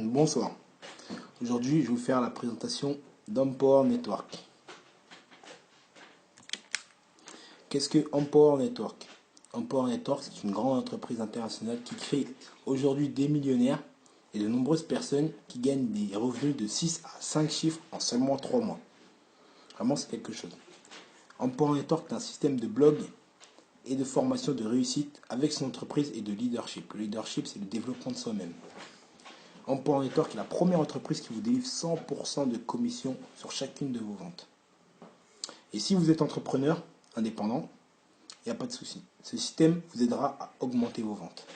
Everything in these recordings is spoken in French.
Bonsoir. Aujourd'hui, je vais vous faire la présentation d'Empower Network. Qu'est-ce que Empower Network? Empower Network, c'est une grande entreprise internationale qui crée aujourd'hui des millionnaires et de nombreuses personnes qui gagnent des revenus de 6 à 5 chiffres en seulement 3 mois. Vraiment, c'est quelque chose. Empower Network est un système de blog et de formation de réussite avec son entreprise et de leadership. Le leadership, c'est le développement de soi-même. Empower Network est la première entreprise qui vous délivre 100% de commission sur chacune de vos ventes. Et si vous êtes entrepreneur, indépendant, il n'y a pas de souci. Ce système vous aidera à augmenter vos ventes.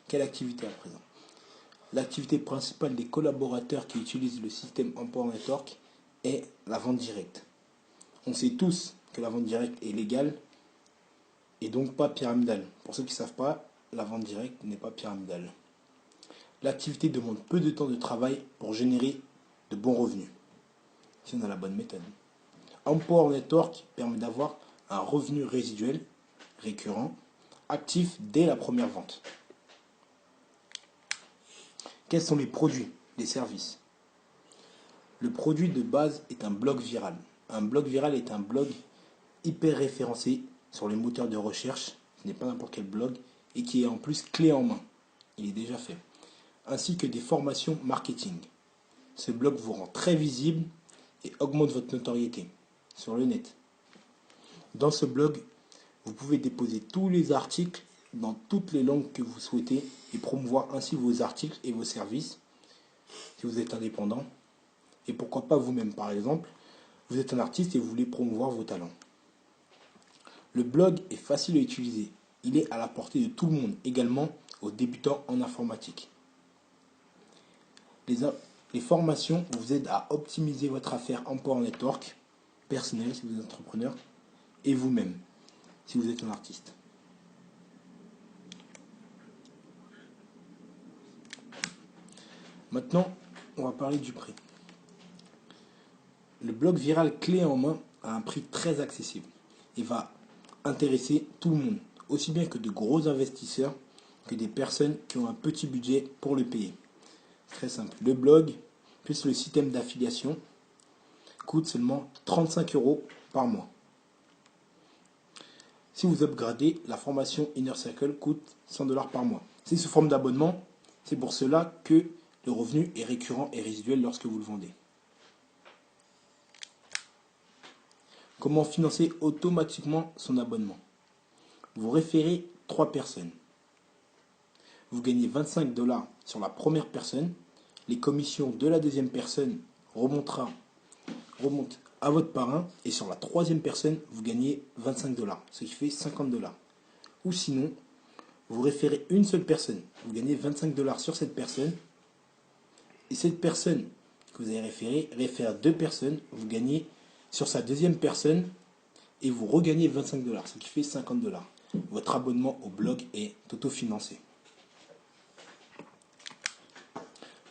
Quelle activité à présent? L'activité principale des collaborateurs qui utilisent le système Empower Network est la vente directe. On sait tous que la vente directe est légale et donc pas pyramidale. Pour ceux qui ne savent pas, la vente directe n'est pas pyramidale. L'activité demande peu de temps de travail pour générer de bons revenus. Si on a la bonne méthode. Empower Network permet d'avoir un revenu résiduel, récurrent, actif dès la première vente. Quels sont les produits, les services? Le produit de base est un blog viral. Un blog viral est un blog hyper référencé sur les moteurs de recherche. Ce n'est pas n'importe quel blog et qui est en plus clé en main. Il est déjà fait. Ainsi que des formations marketing. Ce blog vous rend très visible et augmente votre notoriété sur le net. Dans ce blog, vous pouvez déposer tous les articles dans toutes les langues que vous souhaitez et promouvoir ainsi vos articles et vos services si vous êtes indépendant. Et pourquoi pas vous-même, par exemple, vous êtes un artiste et vous voulez promouvoir vos talents. Le blog est facile à utiliser. Il est à la portée de tout le monde, également aux débutants en informatique. Les formations vous aident à optimiser votre affaire Empower Network, personnel si vous êtes entrepreneur, et vous-même si vous êtes un artiste. Maintenant, on va parler du prix. Le blog viral clé en main a un prix très accessible et va intéresser tout le monde, aussi bien que de gros investisseurs que des personnes qui ont un petit budget pour le payer. Très simple. Le blog plus le système d'affiliation coûte seulement 35 € par mois. Si vous upgradez, la formation Inner Circle coûte 100 $ par mois. C'est sous forme d'abonnement. C'est pour cela que le revenu est récurrent et résiduel lorsque vous le vendez. Comment financer automatiquement son abonnement? Vous référez 3 personnes. Vous gagnez 25 $ sur la première personne. Les commissions de la deuxième personne remontent à votre parrain. Et sur la troisième personne, vous gagnez 25 $, ce qui fait 50 $. Ou sinon, vous référez une seule personne. Vous gagnez 25 $ sur cette personne. Et cette personne que vous avez réfère 2 personnes. Vous gagnez sur sa deuxième personne et vous regagnez 25 $, ce qui fait 50 $. Votre abonnement au blog est autofinancé.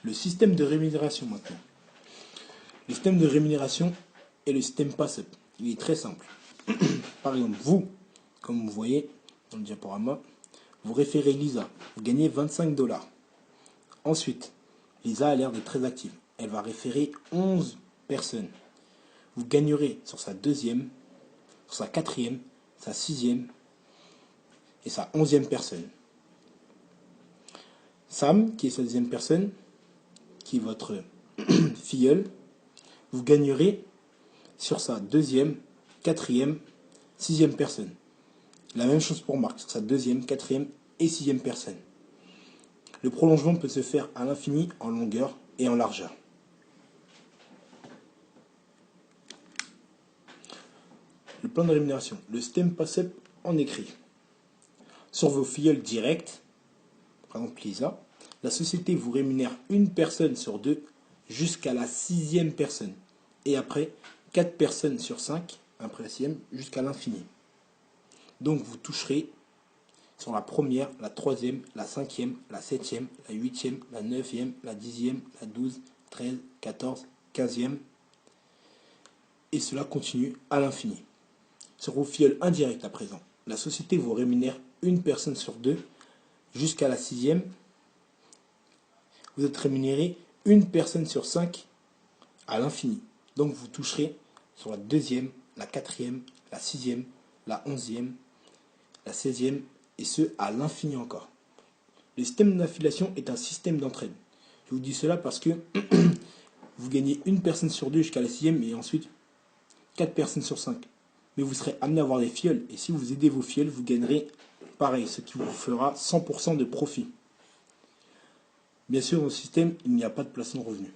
Le système de rémunération maintenant. Le système de rémunération est le système PassUp. Il est très simple. Par exemple, vous, comme vous voyez dans le diaporama, vous référez Lisa. Vous gagnez 25 $. Ensuite, Lisa a l'air d'être très active. Elle va référer 11 personnes. Vous gagnerez sur sa deuxième, sur sa quatrième, sa sixième et sa 11e personne. Sam, qui est sa deuxième personne, qui est votre filleule, vous gagnerez sur sa deuxième, quatrième, sixième personne. La même chose pour Marc, sur sa deuxième, quatrième et sixième personne. Le prolongement peut se faire à l'infini en longueur et en largeur. Le plan de rémunération. Le système PassUp en écrit. Sur vos filleuls directs, par exemple Lisa, la société vous rémunère une personne sur 2 jusqu'à la 6e personne. Et après, 4 personnes sur 5, après la 6e, jusqu'à l'infini. Donc vous toucherez sur la première, la 3e, la 5e, la 7e, la 8e, la 9e, la 10e, la 12, 13, 14, 15e. Et cela continue à l'infini. Sur vos filleuls indirects à présent, la société vous rémunère une personne sur 2 jusqu'à la 6e, vous êtes rémunéré une personne sur 5 à l'infini. Donc vous toucherez sur la 2e, la 4e, la 6e, la 11e, la 16e, et ce à l'infini encore. Le système d'affiliation est un système d'entraide. Je vous dis cela parce que vous gagnez une personne sur 2 jusqu'à la 6e et ensuite 4 personnes sur 5. Mais vous serez amené à avoir des filleuls et si vous aidez vos filleuls, vous gagnerez pareil, ce qui vous fera 100% de profit. Bien sûr, dans le système, il n'y a pas de placement de revenus.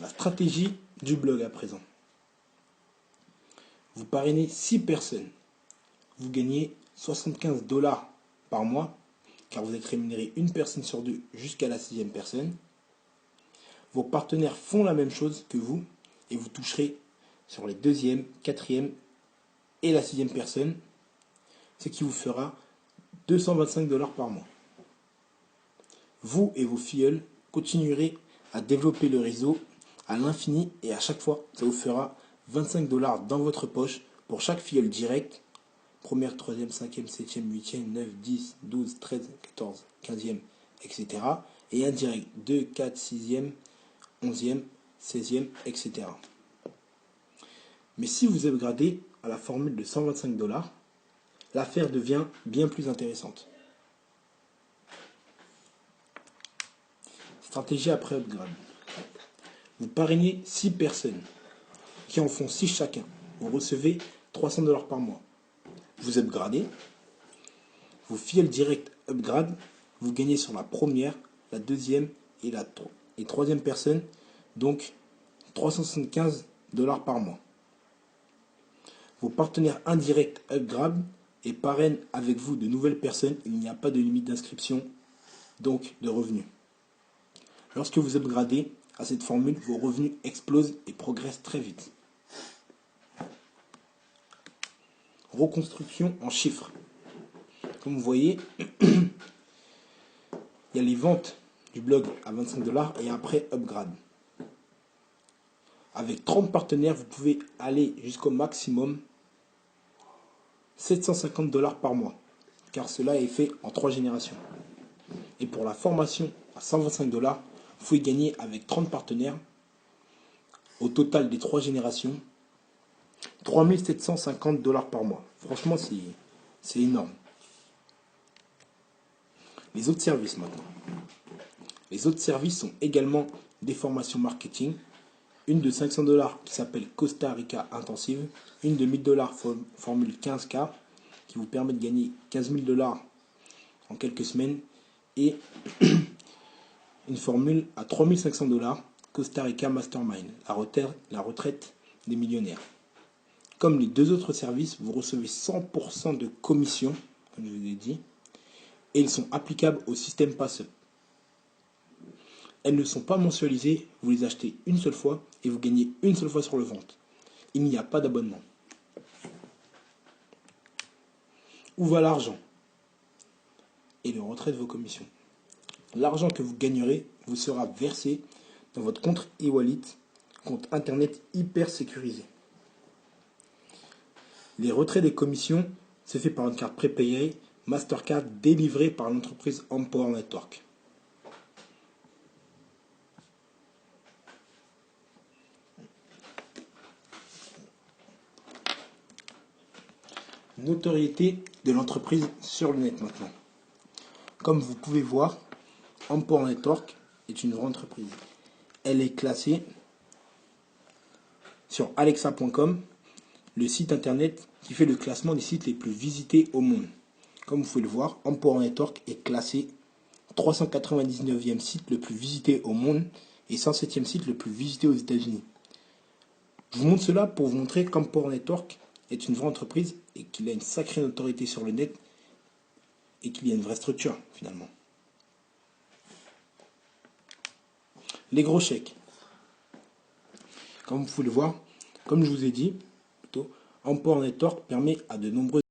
La stratégie du blog à présent. Vous parrainez 6 personnes. Vous gagnez 75 $ par mois, car vous êtes rémunéré une personne sur 2 jusqu'à la 6e personne. Vos partenaires font la même chose que vous, et vous toucherez sur les 2e, 4e et la 6e personne, ce qui vous fera 225 $ par mois. Vous et vos filleuls continuerez à développer le réseau à l'infini et à chaque fois, ça vous fera 25 $ dans votre poche pour chaque filleul direct. Première, 3e, 5e, 7e, 8e, 9, 10, 12, 13, 14, 15e, etc. Et indirect, 2, 4, 6e, 11e, 16e, etc. Mais si vous upgradez à la formule de 125 $, l'affaire devient bien plus intéressante. Stratégie après upgrade. Vous parrainez 6 personnes qui en font 6 chacun. Vous recevez 300 $ par mois. Vous upgradez. Vous filleul direct upgrade. Vous gagnez sur la première, la 2e et la 3e personne. Donc 375 $ par mois. Vos partenaires indirects upgrade et parrainent avec vous de nouvelles personnes. Il n'y a pas de limite d'inscription, donc de revenus. Lorsque vous upgradez à cette formule, vos revenus explosent et progressent très vite. Reconstruction en chiffres. Comme vous voyez, il y a les ventes du blog à 25 $ et après upgrade. Avec 30 partenaires, vous pouvez aller jusqu'au maximum 750 $ par mois, car cela est fait en 3 générations. Et pour la formation à 125 $, vous pouvez gagner avec 30 partenaires, au total des 3 générations, 3750 $ par mois. Franchement, c'est énorme. Les autres services maintenant. Les autres services sont également des formations marketing. Une de 500 $ qui s'appelle Costa Rica Intensive. Une de 1000 $ formule 15K qui vous permet de gagner 15 000 $ en quelques semaines. Et une formule à 3500 $, Costa Rica Mastermind, la retraite des millionnaires. Comme les deux autres services, vous recevez 100% de commission, comme je vous ai dit, et ils sont applicables au système PassUp. Elles ne sont pas mensualisées, vous les achetez une seule fois et vous gagnez une seule fois sur le vente. Il n'y a pas d'abonnement. Où va l'argent? Et le retrait de vos commissions. L'argent que vous gagnerez vous sera versé dans votre compte e-wallet, compte internet hyper sécurisé. Les retraits des commissions se fait par une carte prépayée Mastercard délivrée par l'entreprise Empower Network. Notoriété de l'entreprise sur le net maintenant. Comme vous pouvez voir, Empower Network est une vraie entreprise. Elle est classée sur alexa.com, le site internet qui fait le classement des sites les plus visités au monde. Comme vous pouvez le voir, Empower Network est classé 399e site le plus visité au monde et 107e site le plus visité aux États-Unis. Je vous montre cela pour vous montrer qu'Empower Network est une vraie entreprise et qu'il a une sacrée notoriété sur le net et qu'il y a une vraie structure finalement. Les gros chèques. Comme vous pouvez le voir, comme je vous ai dit, Empower Network permet à de nombreux